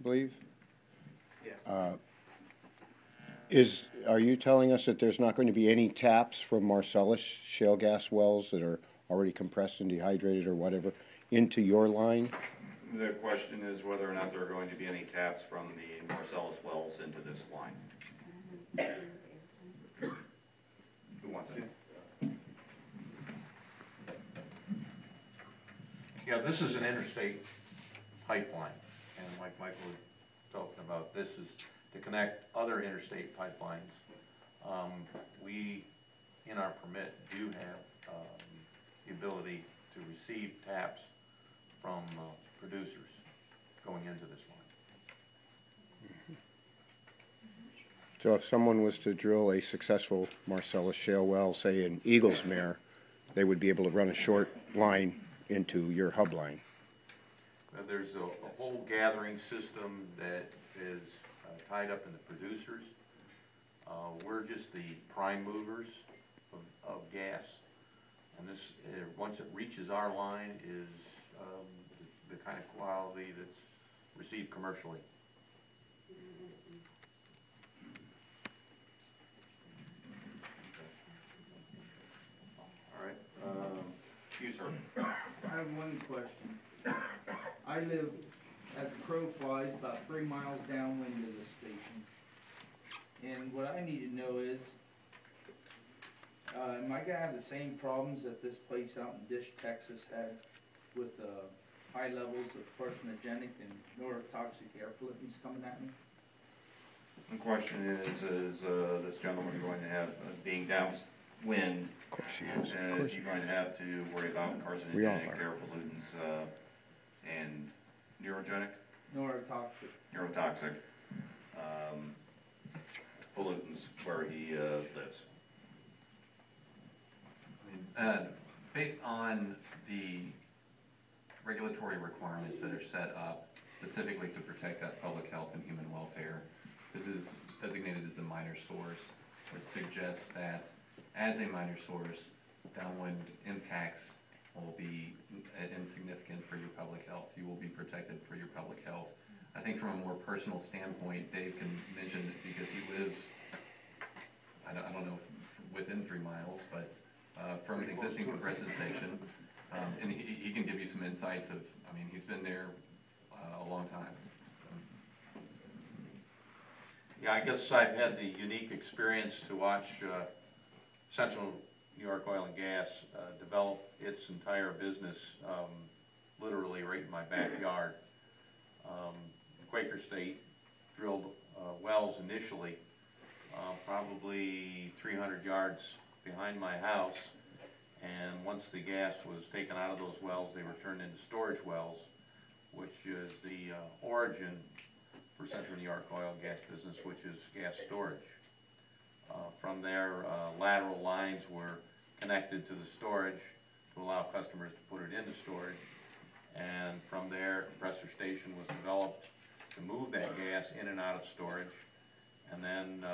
I believe. Yeah. Are you telling us that there's not going to be any taps from Marcellus shale gas wells that are already compressed and dehydrated or whatever into your line? The question is whether or not there are going to be any taps from the Marcellus wells into this line. Who wants it? Yeah, this is an interstate pipeline, and like Michael was talking about, this is to connect other interstate pipelines. We, in our permit, do have the ability to receive taps from producers going into this line. So if someone was to drill a successful Marcellus shale well, say in Eagles Mare, they would be able to run a short line into your hub line. There's a whole gathering system that is tied up in the producers. We're just the prime movers of gas, and this, once it reaches our line, is the kind of quality that's received commercially. All right. You, sir. I have one question. I live, as the crow flies, about 3 miles downwind of the station. And what I need to know is, am I gonna have the same problems that this place out in Dish, Texas had with high levels of carcinogenic and neurotoxic air pollutants coming at me? The question is this gentleman going to have, being downwind, Of course he is. is he going to have to worry about carcinogenic air pollutants and neurogenic? Neurotoxic. Pollutants where he lives. Based on the regulatory requirements that are set up specifically to protect that public health and human welfare, this is designated as a minor source, which suggests that as a minor source, downwind impacts will be insignificant for your public health. You will be protected for your public health. I think from a more personal standpoint, Dave can mention it because he lives, I don't know if within 3 miles, but from an existing compressor station, and he can give you some insights of, I mean, he's been there a long time. Yeah, I guess I've had the unique experience to watch Central New York Oil and Gas develop its entire business literally right in my backyard. Quaker State drilled wells initially probably 300 yards behind my house, and once the gas was taken out of those wells, they were turned into storage wells, which is the origin for Central New York Oil and Gas business, which is gas storage. From there, lateral lines were connected to the storage to allow customers to put it into storage, and from there, a compressor station was developed to move that gas in and out of storage, and then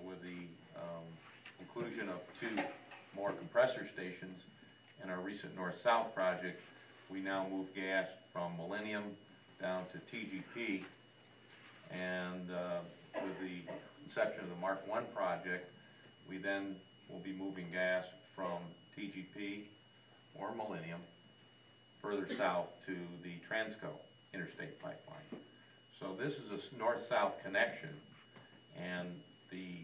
with the inclusion of 2 more compressor stations in our recent north-south project, we now move gas from Millennium down to TGP, and with the inception of the Marc I project, we then will be moving gas from TGP or Millennium further south to the Transco interstate pipeline. So this is a north-south connection, and the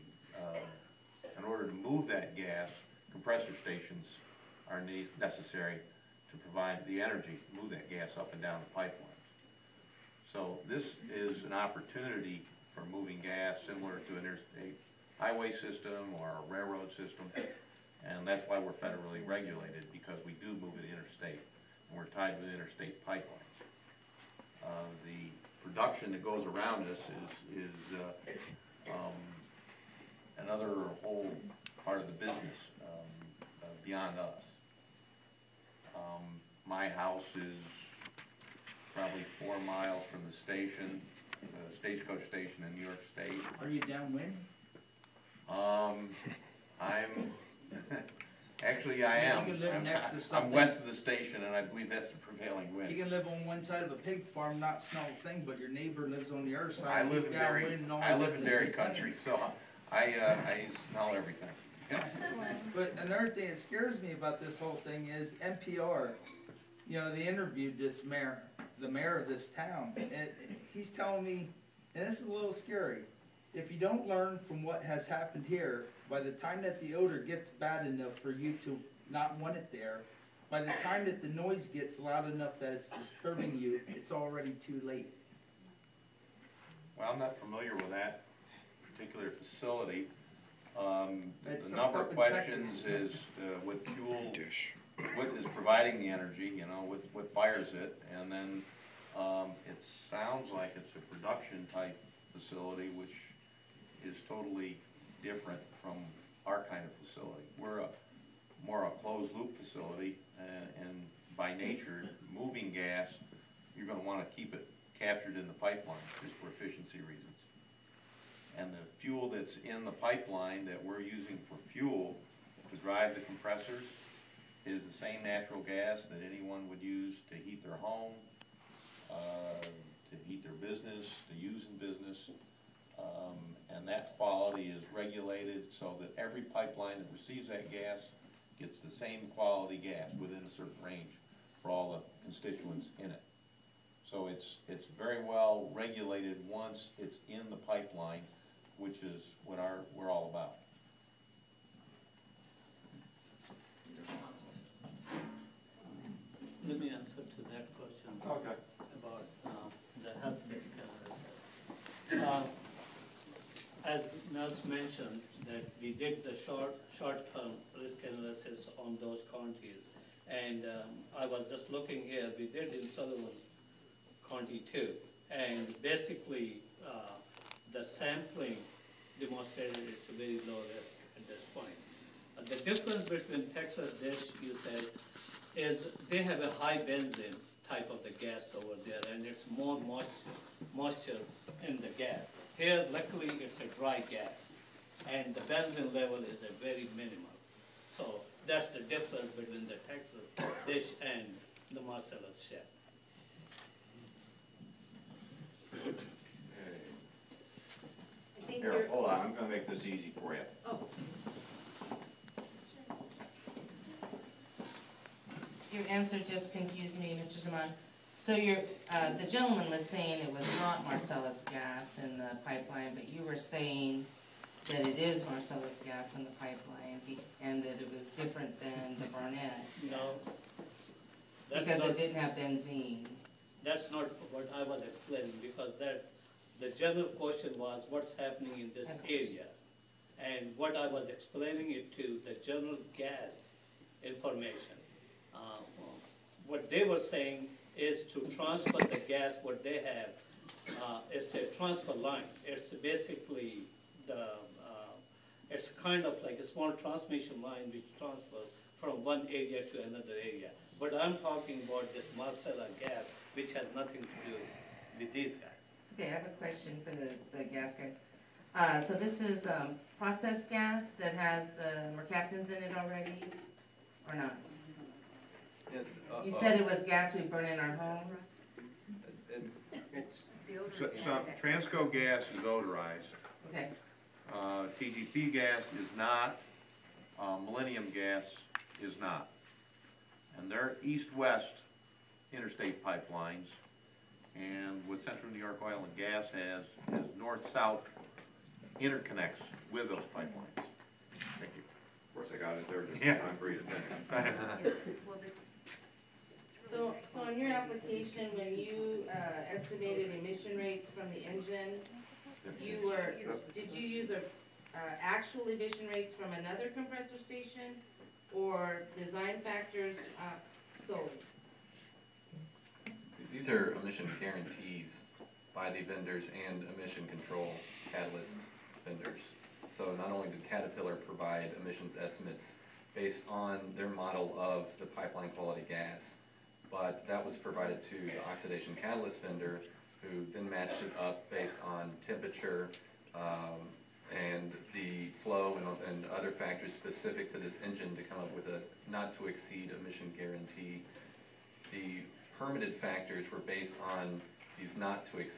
in order to move that gas, compressor stations are necessary to provide the energy to move that gas up and down the pipelines. So this is an opportunity for moving gas similar to an interstate highway system or a railroad system, and that's why we're federally regulated, because we do move it interstate, and we're tied with interstate pipelines. The production that goes around us is another whole part of the business beyond us. My house is probably 4 miles from the station, the stagecoach station in New York State. Are you downwind? I'm Actually, I Yeah, am. you can live next to I'm something. west of the station, and I believe that's the prevailing You wind. can live on one side of a pig farm, not smell a thing, but your neighbor lives on the other side. I live in downwind dairy, and all I it live does in is dairy complain. country, so I smell everything. But another thing that scares me about this whole thing is NPR. You know, they interviewed this mayor, the mayor of this town, and he's telling me, and this is a little scary, if you don't learn from what has happened here, by the time that the odor gets bad enough for you to not want it there, by the time that the noise gets loud enough that it's disturbing you, it's already too late. Well, I'm not familiar with that particular facility. It's The number of up in questions Texas. is, what fuel, what is providing the energy, you know, what fires it, and then, it sounds like it's a production type facility, which is totally different from our kind of facility. We're more a closed loop facility, and by nature, moving gas, you're gonna wanna keep it captured in the pipeline, just for efficiency reasons. And the fuel that's in the pipeline that we're using for fuel to drive the compressors is the same natural gas that anyone would use to heat their home, to heat their business, to use in business. And that quality is regulated so that every pipeline that receives that gas gets the same quality gas within a certain range for all the constituents in it. So it's very well regulated once it's in the pipeline, which is what we're all about. Let me answer to that question Okay. about the health risk analysis. As Nels mentioned, that we did the short-term risk analysis on those counties. And I was just looking here, we did in Sullivan County too. And basically, the sampling demonstrated it's a very low risk at this point. The difference between Texas dish, you said, is they have a high benzene type of the gas over there, and it's more moisture in the gas. Here, luckily, it's a dry gas, and the benzene level is a very minimal. So that's the difference between the Texas dish and the Marcellus shale. Here, hold on, I'm gonna make this easy for you. Oh. Your answer just confused me, Mr. Zaman. So the gentleman was saying it was not Marcellus gas in the pipeline, but you were saying that it is Marcellus gas in the pipeline, and that it was different than the Barnett No, gas. that's Because not, it didn't have benzene. that's not what I was explaining, because the general question was what's happening in this area. And what I was explaining it to, the general gas information. What they were saying is to transfer the gas, what they have, it's a transfer line. It's basically it's kind of like a small transmission line which transfers from one area to another area. But I'm talking about this Marcellus gas, which has nothing to do with these guys. Okay, I have a question for the gas guys. So this is processed gas that has the mercaptans in it already, or not? You said it was gas we burn in our homes? Transco gas is odorized. Okay, TGP gas is not, Millennium gas is not. And they're east-west interstate pipelines, and what Central New York Oil and Gas has is north-south interconnects with those pipelines. Thank you. Of course, I got it there just Yeah. in time for you to finish. so on your application, when you estimated emission rates from the engine, did you use actual emission rates from another compressor station, or design factors solely? These are emission guarantees by the vendors and emission control catalyst vendors. So not only did Caterpillar provide emissions estimates based on their model of the pipeline quality gas, but that was provided to the oxidation catalyst vendor, who then matched it up based on temperature, and the flow and other factors specific to this engine to come up with a not-to-exceed emission guarantee. The permitted factors were based on these not-to-exceed